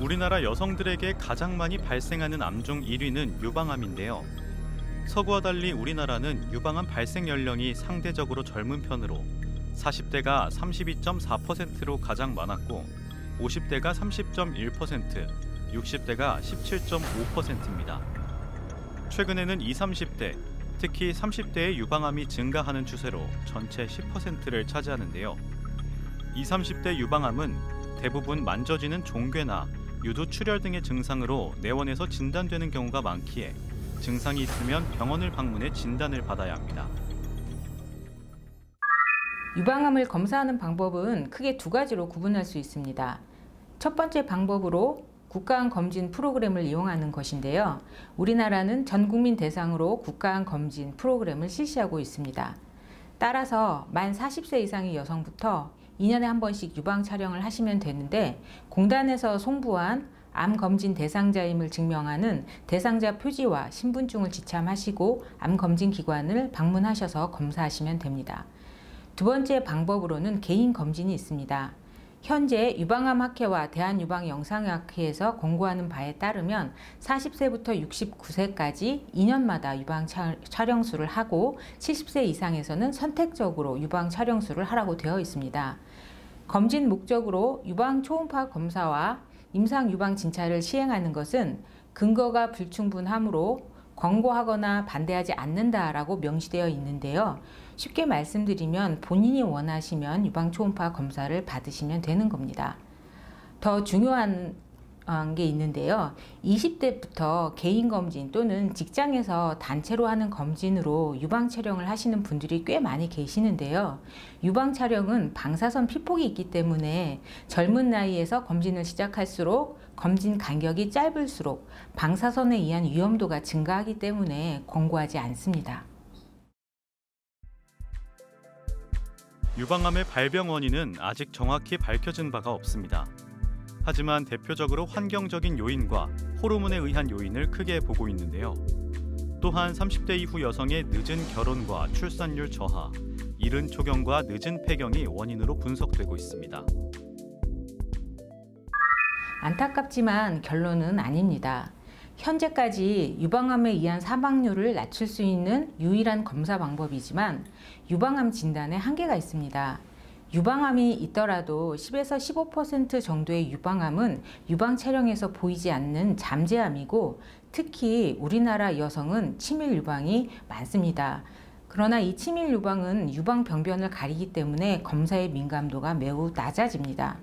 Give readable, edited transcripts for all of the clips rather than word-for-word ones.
우리나라 여성들에게 가장 많이 발생하는 암 중 1위는 유방암인데요. 서구와 달리 우리나라는 유방암 발생 연령이 상대적으로 젊은 편으로 40대가 32.4%로 가장 많았고 50대가 30.1%, 60대가 17.5%입니다. 최근에는 20, 30대, 특히 30대의 유방암이 증가하는 추세로 전체 10%를 차지하는데요. 20, 30대 유방암은 대부분 만져지는 종괴나 유두 출혈 등의 증상으로 내원에서 진단되는 경우가 많기에 증상이 있으면 병원을 방문해 진단을 받아야 합니다. 유방암을 검사하는 방법은 크게 두 가지로 구분할 수 있습니다. 첫 번째 방법으로 국가암 검진 프로그램을 이용하는 것인데요. 우리나라는 전 국민 대상으로 국가암 검진 프로그램을 실시하고 있습니다. 따라서 만 40세 이상의 여성부터 2년에 한 번씩 유방 촬영을 하시면 되는데, 공단에서 송부한 암 검진 대상자임을 증명하는 대상자 표지와 신분증을 지참하시고 암 검진 기관을 방문하셔서 검사하시면 됩니다. 두 번째 방법으로는 개인 검진이 있습니다. 현재 유방암학회와 대한유방영상의학회에서 권고하는 바에 따르면 40세부터 69세까지 2년마다 유방 촬영술을 하고 70세 이상에서는 선택적으로 유방 촬영술을 하라고 되어 있습니다. 검진 목적으로 유방 초음파 검사와 임상 유방 진찰을 시행하는 것은 근거가 불충분하므로 권고하거나 반대하지 않는다라고 명시되어 있는데요. 쉽게 말씀드리면 본인이 원하시면 유방 초음파 검사를 받으시면 되는 겁니다. 더 중요한 게 있는데요. 20대부터 개인 검진 또는 직장에서 단체로 하는 검진으로 유방 촬영을 하시는 분들이 꽤 많이 계시는데요. 유방 촬영은 방사선 피폭이 있기 때문에 젊은 나이에서 검진을 시작할수록 검진 간격이 짧을수록 방사선에 의한 위험도가 증가하기 때문에 권고하지 않습니다. 유방암의 발병 원인은 아직 정확히 밝혀진 바가 없습니다. 하지만 대표적으로 환경적인 요인과 호르몬에 의한 요인을 크게 보고 있는데요. 또한 30대 이후 여성의 늦은 결혼과 출산율 저하, 이른 초경과 늦은 폐경이 원인으로 분석되고 있습니다. 안타깝지만 결론은 아닙니다. 현재까지 유방암에 의한 사망률을 낮출 수 있는 유일한 검사 방법이지만 유방암 진단에 한계가 있습니다. 유방암이 있더라도 10에서 15% 정도의 유방암은 유방 촬영에서 보이지 않는 잠재암이고, 특히 우리나라 여성은 치밀 유방이 많습니다. 그러나 이 치밀 유방은 유방 병변을 가리기 때문에 검사의 민감도가 매우 낮아집니다.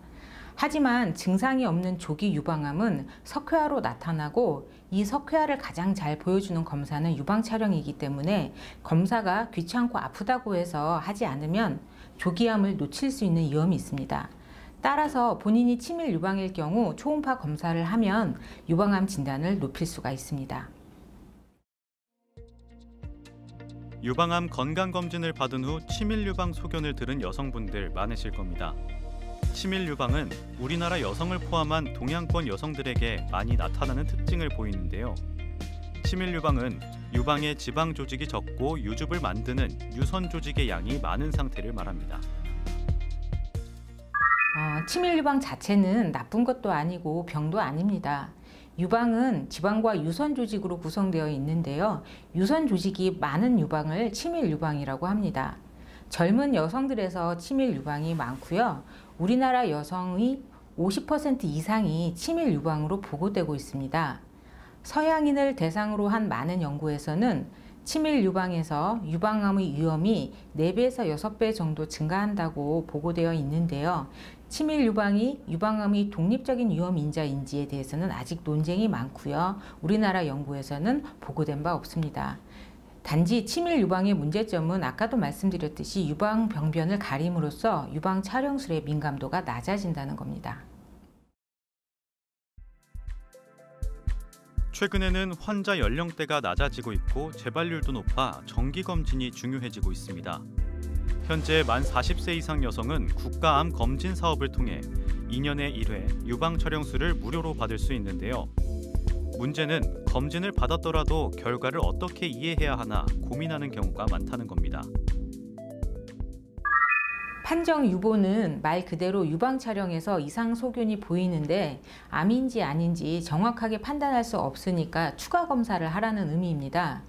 하지만 증상이 없는 조기 유방암은 석회화로 나타나고, 이 석회화를 가장 잘 보여주는 검사는 유방 촬영이기 때문에 검사가 귀찮고 아프다고 해서 하지 않으면 조기암을 놓칠 수 있는 위험이 있습니다. 따라서 본인이 치밀 유방일 경우 초음파 검사를 하면 유방암 진단을 높일 수가 있습니다. 유방암 건강검진을 받은 후 치밀 유방 소견을 들은 여성분들 많으실 겁니다. 치밀 유방은 우리나라 여성을 포함한 동양권 여성들에게 많이 나타나는 특징을 보이는데요. 치밀 유방은 유방에 지방 조직이 적고 유즙을 만드는 유선 조직의 양이 많은 상태를 말합니다. 치밀 유방 자체는 나쁜 것도 아니고 병도 아닙니다. 유방은 지방과 유선 조직으로 구성되어 있는데요. 유선 조직이 많은 유방을 치밀 유방이라고 합니다. 젊은 여성들에서 치밀 유방이 많고요. 우리나라 여성의 50% 이상이 치밀 유방으로 보고되고 있습니다. 서양인을 대상으로 한 많은 연구에서는 치밀 유방에서 유방암의 위험이 4배에서 6배 정도 증가한다고 보고되어 있는데요. 치밀 유방이 유방암의 독립적인 위험 인자인지에 대해서는 아직 논쟁이 많고요. 우리나라 연구에서는 보고된 바 없습니다. 단지 치밀 유방의 문제점은 아까도 말씀드렸듯이 유방 병변을 가림으로써 유방 촬영술의 민감도가 낮아진다는 겁니다. 최근에는 환자 연령대가 낮아지고 있고 재발률도 높아 정기검진이 중요해지고 있습니다. 현재 만 40세 이상 여성은 국가암 검진 사업을 통해 2년에 1회 유방 촬영술을 무료로 받을 수 있는데요. 문제는 검진을 받았더라도 결과를 어떻게 이해해야 하나 고민하는 경우가 많다는 겁니다. 판정 유보는 말 그대로 유방 촬영에서 이상 소견이 보이는데 암인지 아닌지 정확하게 판단할 수 없으니까 추가 검사를 하라는 의미입니다.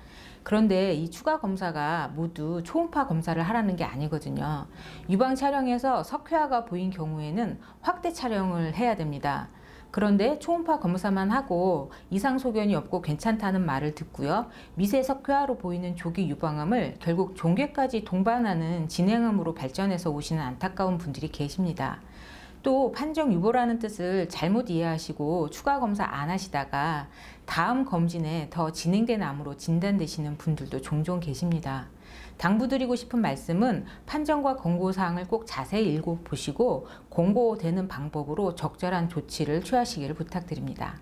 그런데 이 추가 검사가 모두 초음파 검사를 하라는 게 아니거든요. 유방 촬영에서 석회화가 보인 경우에는 확대 촬영을 해야 됩니다. 그런데 초음파 검사만 하고 이상 소견이 없고 괜찮다는 말을 듣고요. 미세 석회화로 보이는 조기 유방암을 결국 종괴까지 동반하는 진행암으로 발전해서 오시는 안타까운 분들이 계십니다. 또 판정 유보라는 뜻을 잘못 이해하시고 추가 검사 안 하시다가 다음 검진에 더 진행된 암으로 진단되시는 분들도 종종 계십니다. 당부드리고 싶은 말씀은 판정과 권고사항을 꼭 자세히 읽어보시고 권고되는 방법으로 적절한 조치를 취하시기를 부탁드립니다.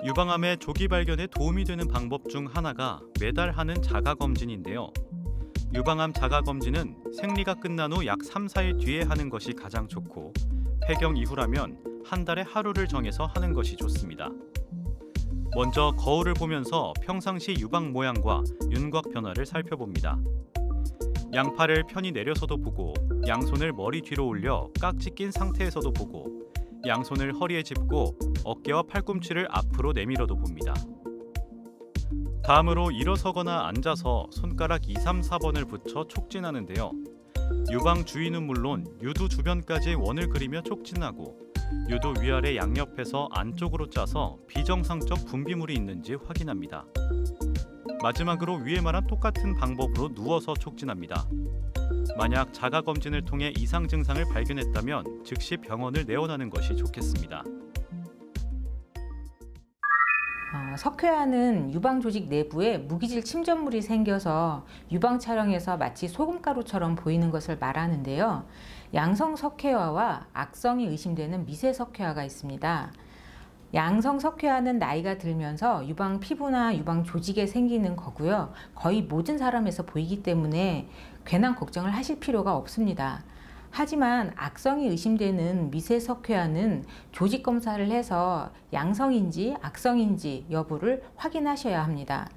유방암의 조기 발견에 도움이 되는 방법 중 하나가 매달 하는 자가검진인데요. 유방암 자가검진은 생리가 끝난 후 약 3, 4일 뒤에 하는 것이 가장 좋고 폐경 이후라면 한 달에 하루를 정해서 하는 것이 좋습니다. 먼저 거울을 보면서 평상시 유방 모양과 윤곽 변화를 살펴봅니다. 양팔을 편히 내려서도 보고 양손을 머리 뒤로 올려 깍지 낀 상태에서도 보고 양손을 허리에 짚고 어깨와 팔꿈치를 앞으로 내밀어도 봅니다. 다음으로 일어서거나 앉아서 손가락 2, 3, 4번을 붙여 촉진하는데요. 유방 주위는 물론 유두 주변까지 원을 그리며 촉진하고 유두 위아래 양옆에서 안쪽으로 짜서 비정상적 분비물이 있는지 확인합니다. 마지막으로 위에 말한 똑같은 방법으로 누워서 촉진합니다. 만약 자가검진을 통해 이상 증상을 발견했다면 즉시 병원을 내원하는 것이 좋겠습니다. 석회화는 유방 조직 내부에 무기질 침전물이 생겨서 유방 촬영에서 마치 소금가루처럼 보이는 것을 말하는데요. 양성 석회화와 악성이 의심되는 미세 석회화가 있습니다. 양성 석회화는 나이가 들면서 유방 피부나 유방 조직에 생기는 거고요. 거의 모든 사람에서 보이기 때문에 괜한 걱정을 하실 필요가 없습니다. 하지만 악성이 의심되는 미세 석회화는 조직 검사를 해서 양성인지 악성인지 여부를 확인하셔야 합니다.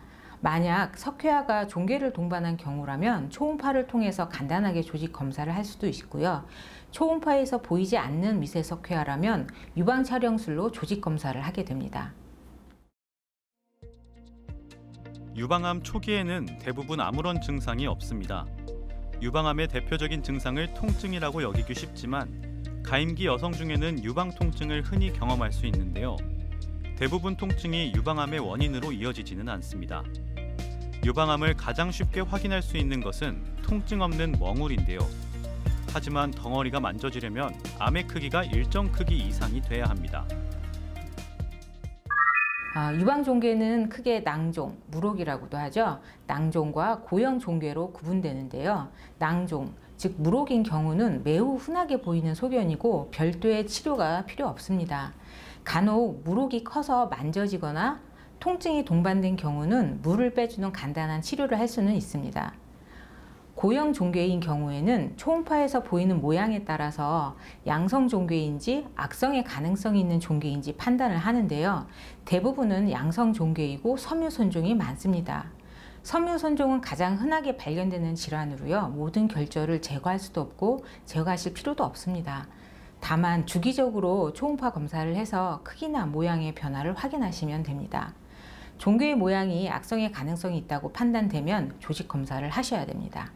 만약 석회화가 종괴를 동반한 경우라면 초음파를 통해서 간단하게 조직 검사를 할 수도 있고요. 초음파에서 보이지 않는 미세 석회화라면 유방 촬영술로 조직 검사를 하게 됩니다. 유방암 초기에는 대부분 아무런 증상이 없습니다. 유방암의 대표적인 증상을 통증이라고 여기기 쉽지만 가임기 여성 중에는 유방 통증을 흔히 경험할 수 있는데요. 대부분 통증이 유방암의 원인으로 이어지지는 않습니다. 유방암을 가장 쉽게 확인할 수 있는 것은 통증 없는 멍울인데요. 하지만 덩어리가 만져지려면 암의 크기가 일정 크기 이상이 돼야 합니다. 유방 종괴는 크게 낭종, 무록이라고도 하죠. 낭종과 고형 종괴로 구분되는데요. 낭종, 즉 무록인 경우는 매우 흔하게 보이는 소견이고 별도의 치료가 필요 없습니다. 간혹 무록이 커서 만져지거나 통증이 동반된 경우는 물을 빼주는 간단한 치료를 할 수는 있습니다. 고형 종괴인 경우에는 초음파에서 보이는 모양에 따라서 양성 종괴인지 악성의 가능성이 있는 종괴인지 판단을 하는데요. 대부분은 양성 종괴이고 섬유손종이 많습니다. 섬유손종은 가장 흔하게 발견되는 질환으로요. 모든 결절을 제거할 수도 없고 제거하실 필요도 없습니다. 다만 주기적으로 초음파 검사를 해서 크기나 모양의 변화를 확인하시면 됩니다. 종괴의 모양이 악성의 가능성이 있다고 판단되면 조직 검사를 하셔야 됩니다.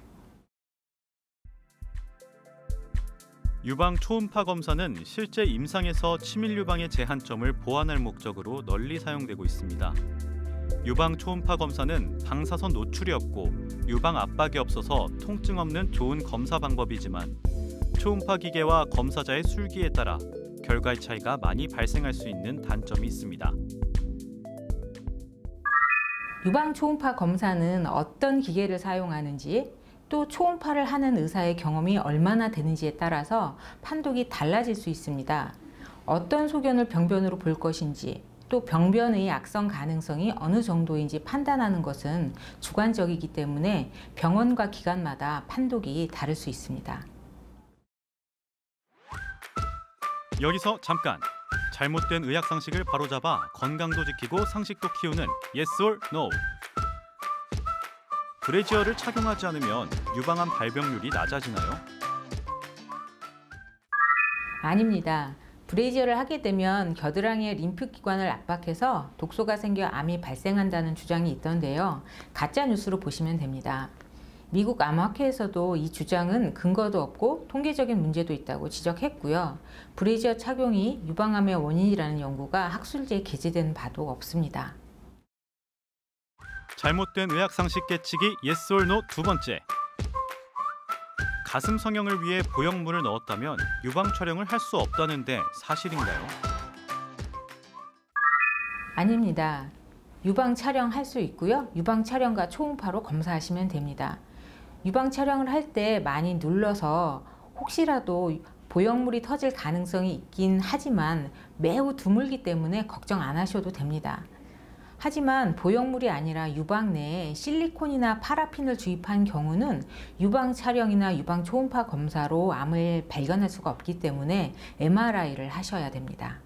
유방 초음파 검사는 실제 임상에서 치밀 유방의 제한점을 보완할 목적으로 널리 사용되고 있습니다. 유방 초음파 검사는 방사선 노출이 없고 유방 압박이 없어서 통증 없는 좋은 검사 방법이지만 초음파 기계와 검사자의 술기에 따라 결과의 차이가 많이 발생할 수 있는 단점이 있습니다. 유방 초음파 검사는 어떤 기계를 사용하는지 또 초음파를 하는 의사의 경험이 얼마나 되는지에 따라서 판독이 달라질 수 있습니다. 어떤 소견을 병변으로 볼 것인지 또 병변의 악성 가능성이 어느 정도인지 판단하는 것은 주관적이기 때문에 병원과 기관마다 판독이 다를 수 있습니다. 여기서 잠깐! 잘못된 의학 상식을 바로잡아 건강도 지키고 상식도 키우는 Yes or No. 브래지어를 착용하지 않으면 유방암 발병률이 낮아지나요? 아닙니다. 브래지어를 하게 되면 겨드랑이의 림프기관을 압박해서 독소가 생겨 암이 발생한다는 주장이 있던데요. 가짜 뉴스로 보시면 됩니다. 미국 암학회에서도 이 주장은 근거도 없고 통계적인 문제도 있다고 지적했고요. 브래지어 착용이 유방암의 원인이라는 연구가 학술지에 게재된 바도 없습니다. 잘못된 의학상식 깨치기 yes or no 두 번째. 가슴 성형을 위해 보형물을 넣었다면 유방 촬영을 할 수 없다는데 사실인가요? 아닙니다. 유방 촬영할 수 있고요. 유방 촬영과 초음파로 검사하시면 됩니다. 유방 촬영을 할 때 많이 눌러서 혹시라도 보형물이 터질 가능성이 있긴 하지만 매우 드물기 때문에 걱정 안 하셔도 됩니다. 하지만 보형물이 아니라 유방 내에 실리콘이나 파라핀을 주입한 경우는 유방 촬영이나 유방 초음파 검사로 암을 발견할 수가 없기 때문에 MRI를 하셔야 됩니다.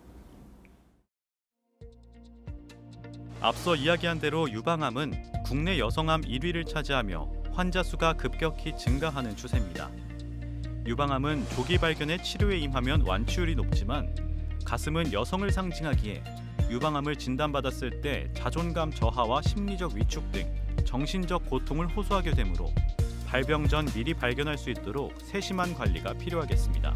앞서 이야기한 대로 유방암은 국내 여성암 1위를 차지하며 환자 수가 급격히 증가하는 추세입니다. 유방암은 조기 발견에 치료에 임하면 완치율이 높지만 가슴은 여성을 상징하기에 유방암을 진단받았을 때 자존감 저하와 심리적 위축 등 정신적 고통을 호소하게 되므로 발병 전 미리 발견할 수 있도록 세심한 관리가 필요하겠습니다.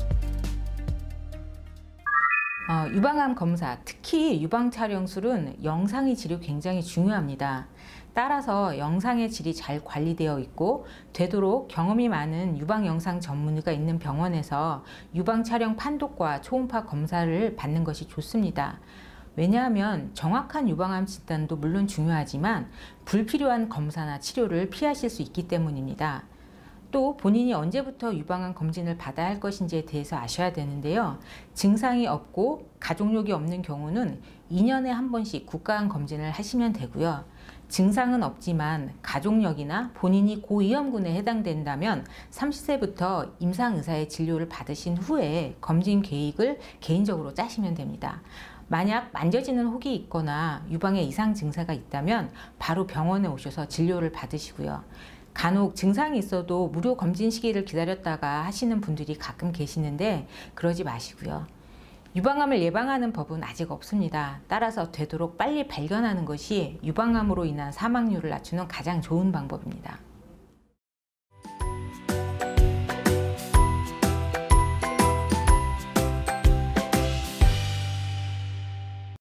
유방암 검사, 특히 유방 촬영술은 영상의 질이 굉장히 중요합니다. 따라서 영상의 질이 잘 관리되어 있고 되도록 경험이 많은 유방 영상 전문의가 있는 병원에서 유방 촬영 판독과 초음파 검사를 받는 것이 좋습니다. 왜냐하면 정확한 유방암 진단도 물론 중요하지만 불필요한 검사나 치료를 피하실 수 있기 때문입니다. 또 본인이 언제부터 유방암 검진을 받아야 할 것인지에 대해서 아셔야 되는데요. 증상이 없고 가족력이 없는 경우는 2년에 한 번씩 국가암 검진을 하시면 되고요. 증상은 없지만 가족력이나 본인이 고위험군에 해당된다면 30세부터 임상의사의 진료를 받으신 후에 검진 계획을 개인적으로 짜시면 됩니다. 만약 만져지는 혹이 있거나 유방에 이상 증세가 있다면 바로 병원에 오셔서 진료를 받으시고요. 간혹 증상이 있어도 무료 검진 시기를 기다렸다가 하시는 분들이 가끔 계시는데 그러지 마시고요. 유방암을 예방하는 법은 아직 없습니다. 따라서 되도록 빨리 발견하는 것이 유방암으로 인한 사망률을 낮추는 가장 좋은 방법입니다.